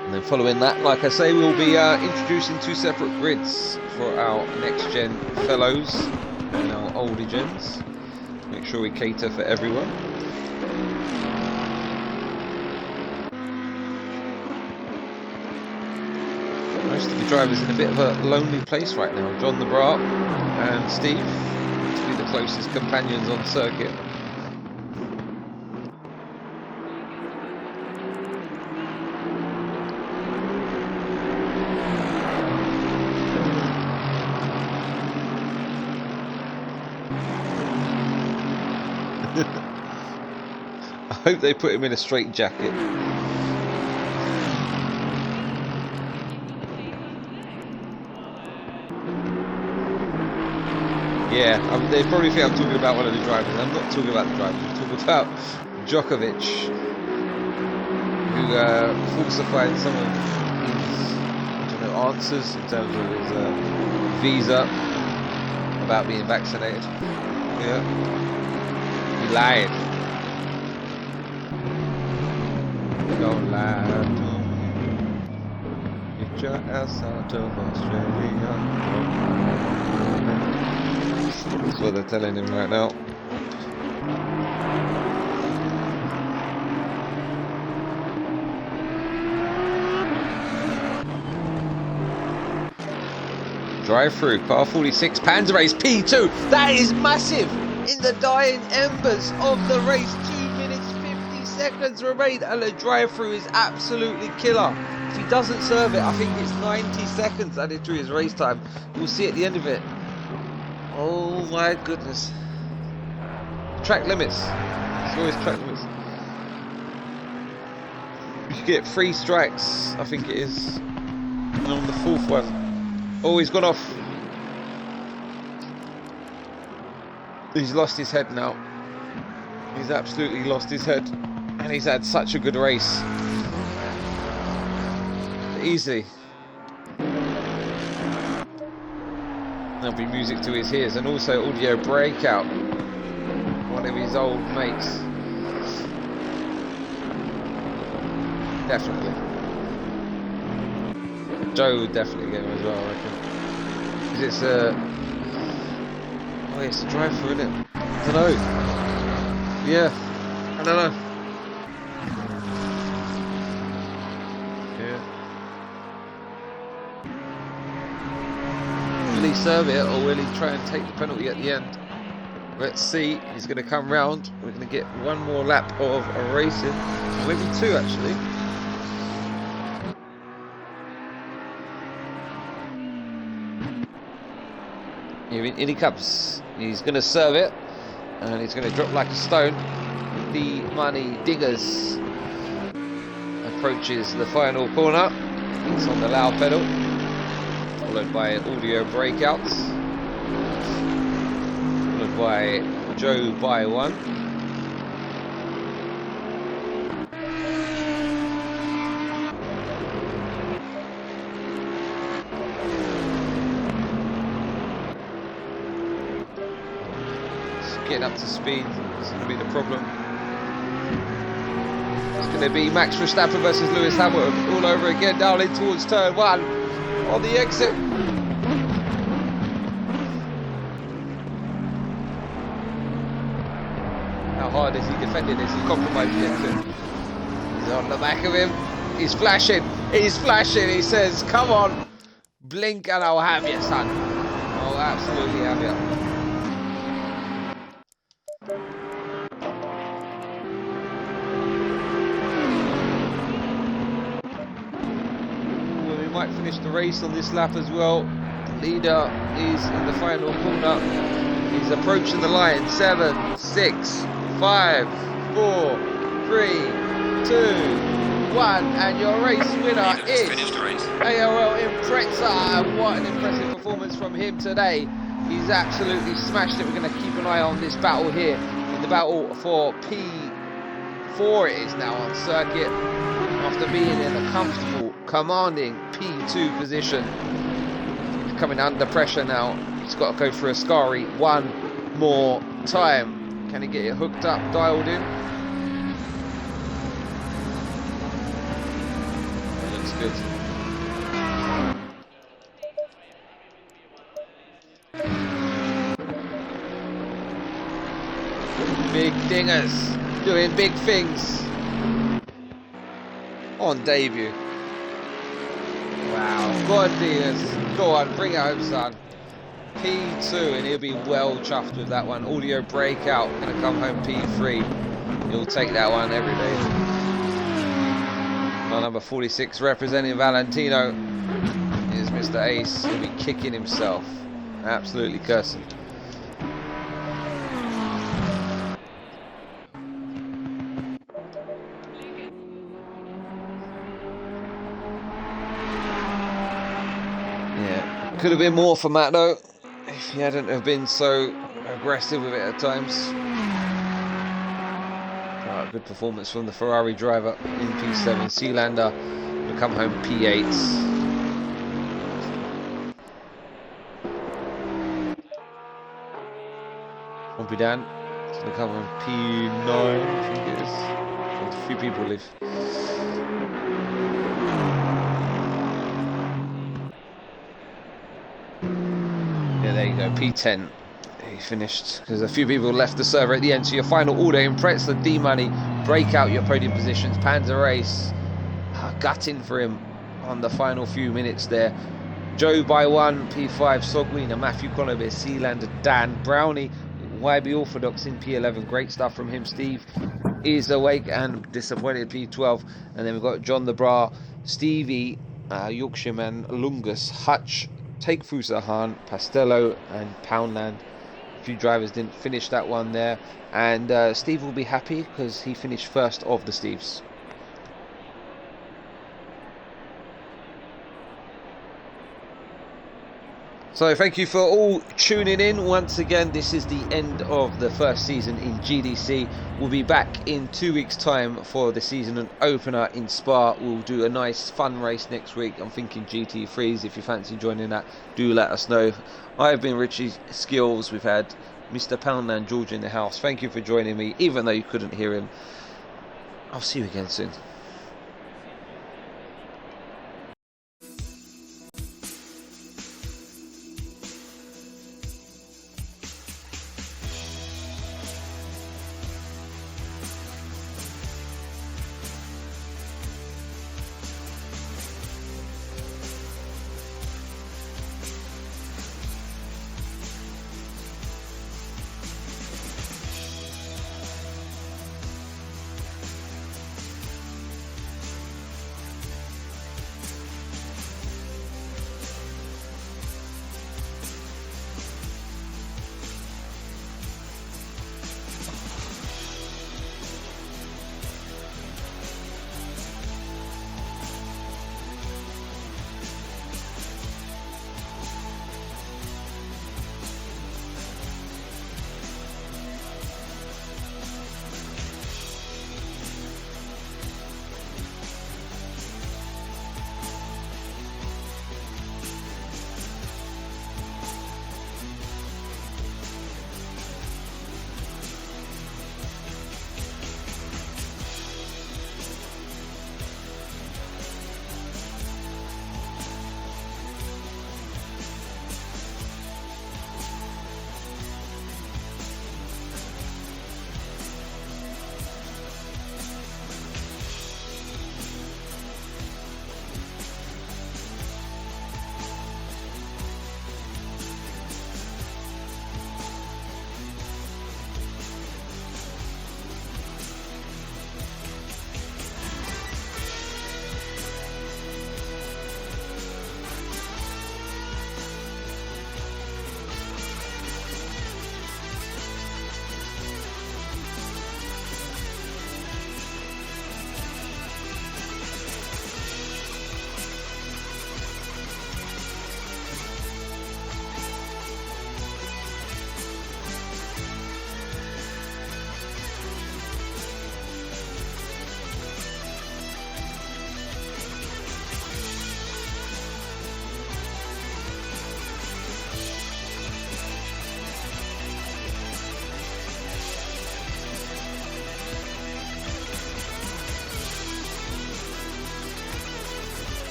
And then following that, like I say, we'll be introducing two separate grids for our next gen fellows and our older gens. Make sure we cater for everyone. Most of the drivers in a bit of a lonely place right now. John the Bra and Steve to be the closest companions on circuit. I hope they put him in a straight jacket. Yeah, they probably think I'm talking about one of the drivers. I'm not talking about the drivers. I'm talking about Djokovic, who falsified some of his answers in terms of his visa about being vaccinated. Yeah, he lied. Don't lie to me. Get your ass out of Australia. That's what they're telling him right now. Drive through, car 46, Panzer race P2. That is massive in the dying embers of the race. 2 minutes 50 seconds remain, and the drive through is absolutely killer. If he doesn't serve it, I think it's 90 seconds added to his race time. We'll see at the end of it. Oh my goodness. Track limits. It's always track limits. You get 3 strikes, I think it is. And on the 4th one. Oh, he's gone off. He's lost his head now. He's absolutely lost his head. And he's had such a good race. Easily. There'll be music to his ears, and also audio breakout. One of his old mates. Definitely. Joe would definitely get him as well, I reckon. Because it's oh, it's a drive-through, isn't it? I don't know. Yeah, I don't know. Will he serve it, or will he try and take the penalty at the end? Let's see. He's going to come round. We're going to get one more lap of a racing. Maybe 2 actually. In he comes. He's going to serve it, and he's going to drop like a stone. The Money Diggers approaches the final corner. It's on the loud pedal, followed by audio breakouts, followed by Joe by 1. Getting up to speed, it's going to be the problem. It's going to be Max Verstappen versus Lewis Hamilton all over again, down in towards turn 1 on the exit. How hard is he defending this? He's compromised the exit. He's on the back of him. He's flashing. He's flashing. He says, "Come on, blink and I'll have you, son. I'll absolutely have you." Might finish the race on this lap as well. The leader is in the final corner. He's approaching the line. 7, 6, 5, 4, 3, 2, 1, and your race winner is AOL Impreza. What an impressive performance from him today. He's absolutely smashed it. We're going to keep an eye on this battle here, in the battle for P4 it is now on circuit, after being in a comfortable, commanding P2 position. He's coming under pressure now. He's got to go for Ascari one more time. Can he get it hooked up, dialed in? That looks good. Big dingers, doing big things on debut. Wow, go on dingers, go on, bring it home, son. P2, and he'll be well chuffed with that one. Audio breakout, gonna come home P3. He'll take that one every day. Well, number 46 representing Valentino is Mr. Ace. He'll be kicking himself, absolutely cursing. Could have been more for Matt though, if he hadn't have been so aggressive with it at times. Good performance from the Ferrari driver in P7. Sealander will come home P8. Rompidan is going to come home P9, I think it is. A few people leave. Yeah, there you go, P10. He finished because a few people left the server at the end. So your final order: Impreza, D-Money, break out your podium positions. Panzer Race, gutting for him on the final few minutes there. Joe by 1, P5, Sogwina, Matthew Conover, Sealander, Dan, Brownie, YB Orthodox in P11. Great stuff from him. Steve is awake and disappointed, P12. And then we've got John the Bra, Stevie, Yorkshireman, Lungus, Hutch, Take Fusahan, Pastello, and Poundland. A few drivers didn't finish that one there, and Steve will be happy because he finished first of the Steves. So thank you for all tuning in once again. This is the end of the first season in GDC. We'll be back in 2 weeks time for the season opener in Spa. We'll do a nice fun race next week. I'm thinking GT3s. If you fancy joining that, do let us know. I've been Richie Skills. We've had Mr. Poundland George in the house. Thank you for joining me, even though you couldn't hear him. I'll see you again soon.